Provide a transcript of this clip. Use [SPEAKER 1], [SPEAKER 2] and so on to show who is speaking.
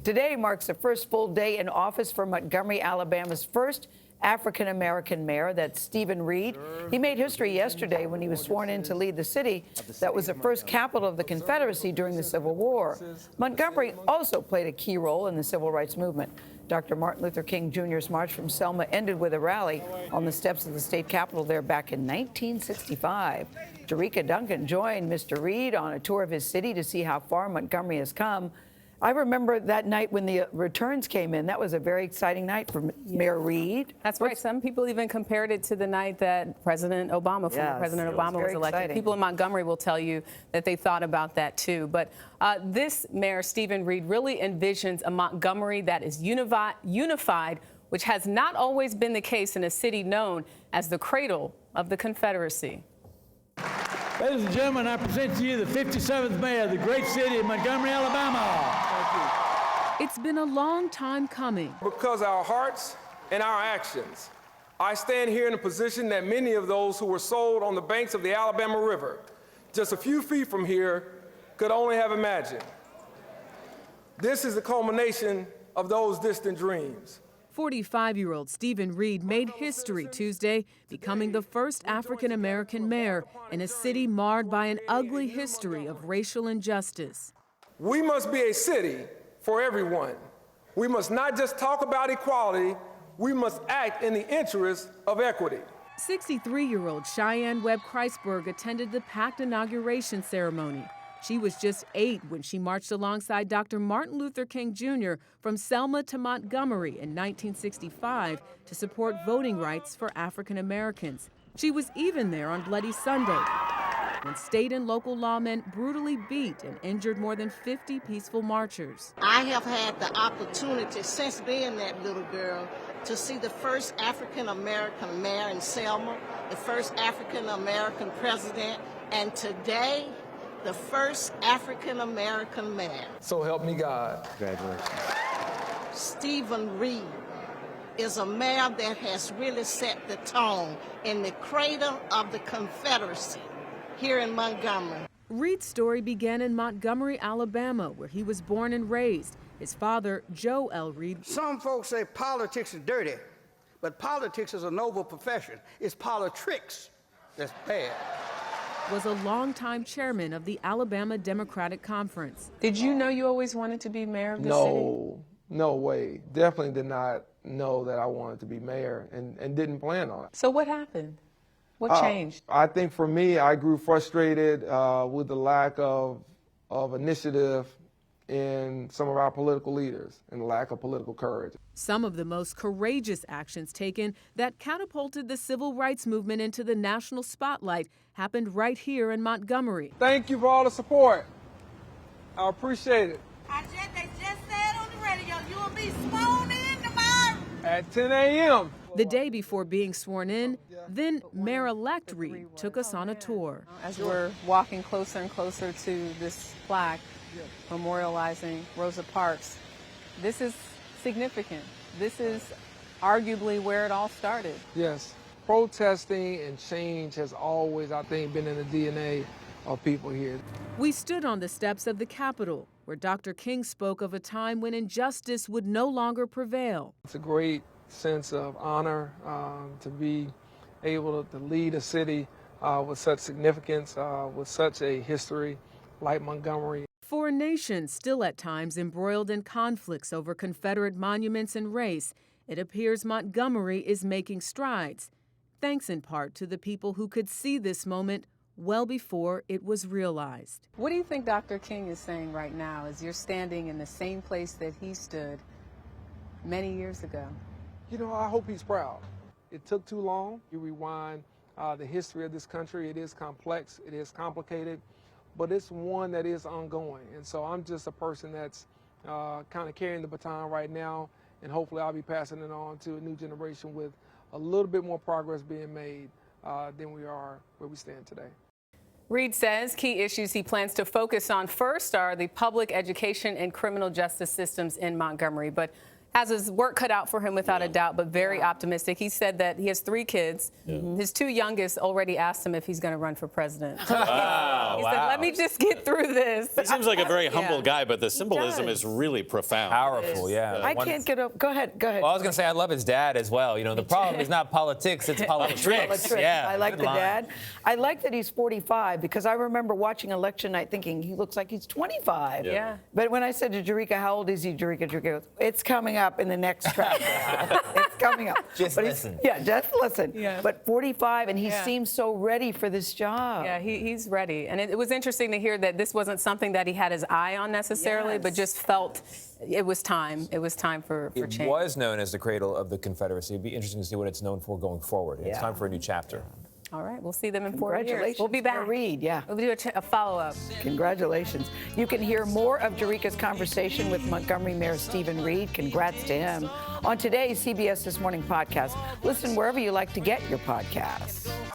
[SPEAKER 1] Today marks the first full day in office for Montgomery, Alabama's first African-American mayor. That's Stephen Reed. He made history yesterday when he was sworn in to lead the city that was the first capital of the Confederacy during the Civil War. Montgomery also played a key role in the civil rights movement. Dr. Martin Luther King Jr.'s march from Selma ended with a rally on the steps of the state capitol there back in 1965. Jericka Duncan joined Mr. Reed on a tour of his city to see how far Montgomery has come. I remember that night when the returns came in. That was a very exciting night for Mayor Reed.
[SPEAKER 2] That's right. Some people even compared it to the night that President Obama, former President Obama, was elected.
[SPEAKER 1] Exciting.
[SPEAKER 2] People in Montgomery will tell you that they thought about that too. But this Mayor Stephen Reed really envisions a Montgomery that is unified, which has not always been the case in a city known as the cradle of the Confederacy.
[SPEAKER 3] Ladies and gentlemen, I present to you the 57th mayor of the great city of Montgomery, Alabama.
[SPEAKER 4] It's been a long time coming.
[SPEAKER 5] Because our hearts and our actions, I stand here in a position that many of those who were sold on the banks of the Alabama River, just a few feet from here, could only have imagined. This is the culmination of those distant dreams.
[SPEAKER 4] 45-year-old Stephen Reed made history Tuesday, becoming the first African-American mayor in a city marred by an ugly history of racial injustice.
[SPEAKER 5] We must be a city for everyone. We must not just talk about equality, we must act in the interest of equity.
[SPEAKER 4] 63-year-old Cheyenne Webb Kreisberg attended the packed inauguration ceremony. She was just 8 when she marched alongside Dr. Martin Luther King Jr. from Selma to Montgomery in 1965 to support voting rights for African Americans. She was even there on Bloody Sunday when state and local lawmen brutally beat and injured more than 50 peaceful marchers.
[SPEAKER 6] I have had the opportunity since being that little girl to see the first African American mayor in Selma, the first African American president, and today, the first African-American mayor.
[SPEAKER 5] So help me God.
[SPEAKER 7] Congratulations.
[SPEAKER 6] Stephen Reed is a mayor that has really set the tone in the cradle of the Confederacy here in Montgomery.
[SPEAKER 4] Reed's story began in Montgomery, Alabama, where he was born and raised. His father, Joe L. Reed.
[SPEAKER 8] Some folks say politics is dirty, but politics is a noble profession. It's politricks that's bad.
[SPEAKER 4] Was a longtime chairman of the Alabama Democratic Conference.
[SPEAKER 2] Did you know you always wanted to be mayor of the city?
[SPEAKER 9] No way. Definitely did not know that I wanted to be mayor and didn't plan on it.
[SPEAKER 2] So what happened? What changed?
[SPEAKER 9] I think for me, I grew frustrated with the lack of initiative in some of our political leaders and the lack of political courage.
[SPEAKER 4] Some of the most courageous actions taken that catapulted the civil rights movement into the national spotlight happened right here in Montgomery.
[SPEAKER 5] Thank you for all the support. I appreciate it.
[SPEAKER 10] They just said on the radio, you will be sworn in tomorrow.
[SPEAKER 5] At 10 a.m.
[SPEAKER 4] The day before being sworn in, then Mayor-elect Reed took us on a tour.
[SPEAKER 2] As we're walking closer and closer to this plaque memorializing Rosa Parks, this is significant. This is arguably where it all started.
[SPEAKER 9] Yes. Protesting and change has always, I think, been in the DNA of people here.
[SPEAKER 4] We stood on the steps of the Capitol, where Dr. King spoke of a time when injustice would no longer prevail.
[SPEAKER 9] It's a great sense of honor to be able to lead a city with such significance, with such a history like Montgomery.
[SPEAKER 4] For a nation still at times embroiled in conflicts over Confederate monuments and race, it appears Montgomery is making strides, thanks in part to the people who could see this moment well before it was realized.
[SPEAKER 2] What do you think Dr. King is saying right now as you're standing in the same place that he stood many years ago?
[SPEAKER 9] You know, I hope he's proud. It took too long. You rewind the history of this country. It is complex, it is complicated, but it's one that is ongoing. And so I'm just a person that's kind of carrying the baton right now, and hopefully I'll be passing it on to a new generation with a little bit more progress being made than we are where we stand today.
[SPEAKER 2] Reed says key issues he plans to focus on first are the public education and criminal justice systems in Montgomery. But has his work cut out for him without a doubt, but very optimistic. He said that he has 3 kids. His 2 youngest already asked him if he's going to run for president.
[SPEAKER 7] Wow.
[SPEAKER 2] He said, let me just get through this.
[SPEAKER 7] He seems like a very humble guy, but the symbolism is really profound.
[SPEAKER 11] Powerful, yeah.
[SPEAKER 1] I can't get up. Go ahead. Go ahead.
[SPEAKER 11] Well, I was going to say I love his dad as well. You know, the problem is not politics, it's politics. Yeah,
[SPEAKER 1] I like
[SPEAKER 11] good
[SPEAKER 1] the
[SPEAKER 11] line.
[SPEAKER 1] dad. I like that he's 45 because I remember watching election night thinking he looks like he's 25.
[SPEAKER 2] Yeah.
[SPEAKER 1] But when I said to Jericka, how old is he? Jericka goes, it's coming up in the next track. It's coming up.
[SPEAKER 11] Just
[SPEAKER 1] But
[SPEAKER 11] listen.
[SPEAKER 1] Yeah, just listen.
[SPEAKER 2] Yeah.
[SPEAKER 1] But 45, and he seems so ready for this job.
[SPEAKER 2] Yeah, he's ready. And it was interesting to hear that this wasn't something that he had his eye on necessarily, but just felt it was time. It was time for change.
[SPEAKER 11] It was known as the cradle of the Confederacy. It'd be interesting to see what it's known for going forward. It's time for a new chapter.
[SPEAKER 2] All right, we'll see them in 4 years.
[SPEAKER 1] Congratulations.
[SPEAKER 2] We'll be back.
[SPEAKER 1] Mayor Reed, yeah.
[SPEAKER 2] We'll do a follow-up.
[SPEAKER 1] Congratulations. You can hear more of Jericka's conversation with Montgomery Mayor Stephen Reed. Congrats to him on today's CBS This Morning podcast. Listen wherever you like to get your podcasts.